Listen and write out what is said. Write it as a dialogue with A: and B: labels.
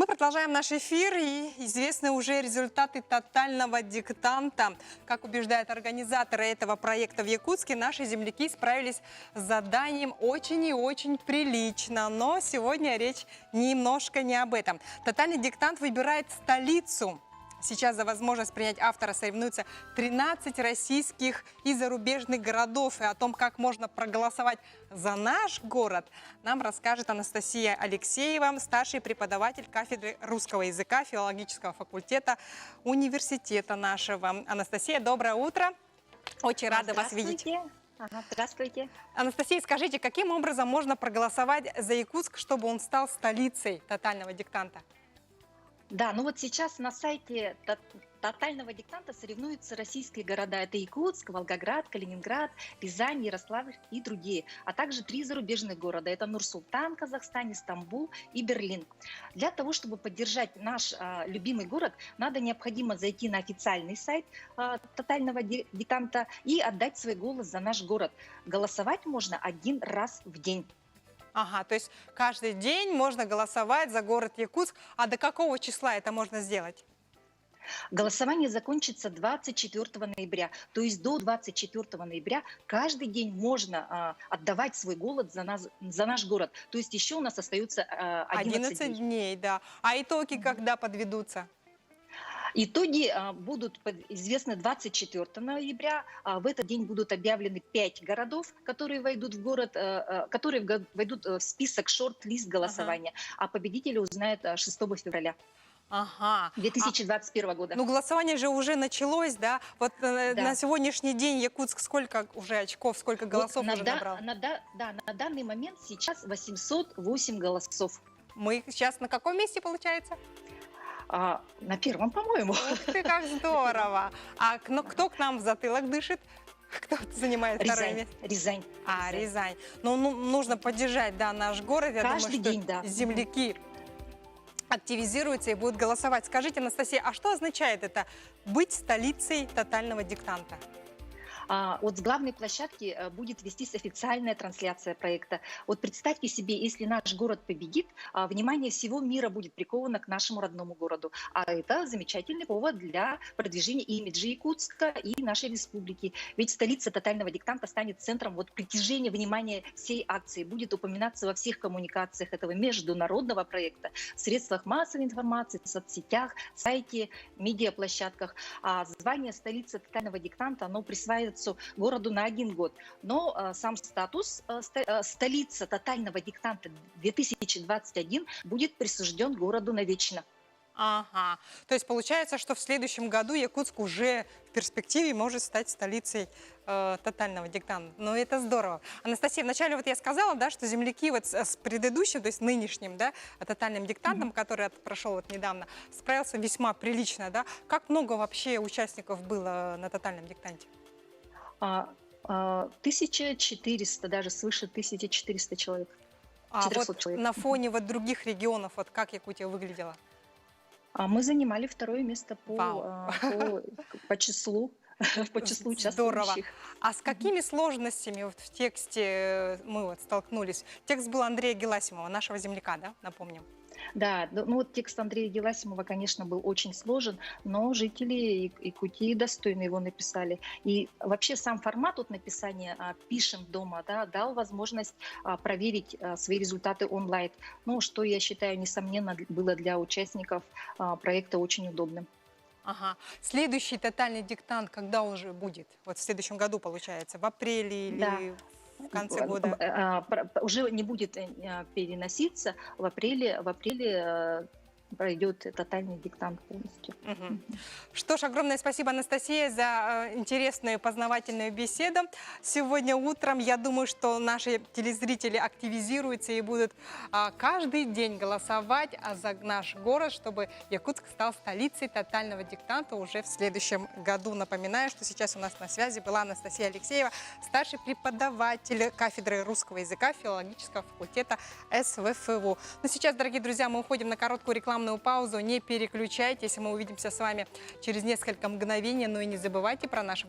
A: Продолжаем наш эфир, и известны уже результаты тотального диктанта. Как убеждают организаторы этого проекта в Якутске, наши земляки справились с заданием очень и очень прилично. Но сегодня речь немножко не об этом. Тотальный диктант выбирает столицу. Сейчас за возможность принять автора соревнуются 13 российских и зарубежных городов. И о том, как можно проголосовать за наш город, нам расскажет Анастасия Алексеева, старший преподаватель кафедры русского языка филологического факультета университета нашего. Анастасия, доброе утро. Очень рада вас видеть.
B: Здравствуйте.
A: Анастасия, скажите, каким образом можно проголосовать за Якутск, чтобы он стал столицей тотального диктанта?
B: Да, ну вот сейчас на сайте тотального диктанта соревнуются российские города. Это Якутск, Волгоград, Калининград, Рязань, Ярославль и другие. А также 3 зарубежных города. Это Нур-Султан, Казахстан, Стамбул и Берлин. Для того, чтобы поддержать наш любимый город, необходимо зайти на официальный сайт тотального диктанта и отдать свой голос за наш город. Голосовать можно 1 раз в день.
A: Ага, то есть каждый день можно голосовать за город Якутск. А до какого числа это можно сделать?
B: Голосование закончится 24 ноября. То есть до 24 ноября каждый день можно отдавать свой голос за наш город. То есть еще у нас остается 11
A: дней, да. А итоги когда подведутся?
B: Итоги будут известны 24 ноября. В этот день будут объявлены 5 городов, которые войдут в город, которые войдут в список шорт-лист голосования. А победители узнают 6 февраля. 2021 года.
A: Ну, голосование же уже началось, да? Вот да. На сегодняшний день Якутск сколько уже очков, сколько голосов уже набрал?
B: На данный момент сейчас 808 голосов.
A: Мы сейчас на каком месте, получается?
B: На 1-м, по-моему.
A: Ух ты, как здорово! А кто к нам в затылок дышит? Кто занимает второе место?
B: Рязань.
A: Рязань. Ну, нужно поддержать, да, наш город. Я
B: Каждый
A: думаю,
B: день, да.
A: Земляки активизируются и будут голосовать. Скажите, Анастасия, а что означает это быть столицей тотального диктанта?
B: Вот с главной площадки будет вестись официальная трансляция проекта. Вот представьте себе, если наш город победит, внимание всего мира будет приковано к нашему родному городу. А это замечательный повод для продвижения имиджа Якутска и нашей республики. Ведь столица тотального диктанта станет центром притяжения внимания всей акции. Будет упоминаться во всех коммуникациях этого международного проекта, в средствах массовой информации, в соцсетях, сайте, медиаплощадках. Звание столицы тотального диктанта, оно присваивается городу на 1 год. Но сам статус столица тотального диктанта 2021 будет присужден городу навечно.
A: Ага. То есть получается, что в следующем году Якутск уже в перспективе может стать столицей тотального диктанта. Ну, это здорово. Анастасия, вначале я сказала, да, что земляки с предыдущим, то есть нынешним, да, тотальным диктантом, который прошел недавно, справился весьма прилично, да. Как много вообще участников было на тотальном диктанте?
B: 1400, даже свыше 1400 человек.
A: Человек. На фоне других регионов, как Якутия выглядела?
B: Мы занимали 2-е место по числу участвующих.
A: Здорово. А с какими сложностями в тексте мы столкнулись? Текст был Андрея Геласимова, нашего земляка, да, напомним?
B: Да, ну текст Андрея Геласимова, конечно, был очень сложен, но жители Якутии достойно его написали. И вообще сам формат написания «Пишем дома», да, дал возможность проверить свои результаты онлайн. Ну, что, я считаю, несомненно, было для участников проекта очень удобным.
A: Ага. Следующий тотальный диктант когда уже будет? Вот в следующем году, получается, в апреле или в конце года?
B: Уже не будет переноситься. В апреле пройдет тотальный диктант полностью.
A: Что ж, огромное спасибо, Анастасия, за интересную и познавательную беседу. Сегодня утром, я думаю, что наши телезрители активизируются и будут каждый день голосовать за наш город, чтобы Якутск стал столицей тотального диктанта уже в следующем году. Напоминаю, что сейчас у нас на связи была Анастасия Алексеева, старший преподаватель кафедры русского языка филологического факультета СВФУ. Но сейчас, дорогие друзья, мы уходим на короткую рекламу. Паузу, не переключайтесь, мы увидимся с вами через несколько мгновений, но и не забывайте про нашего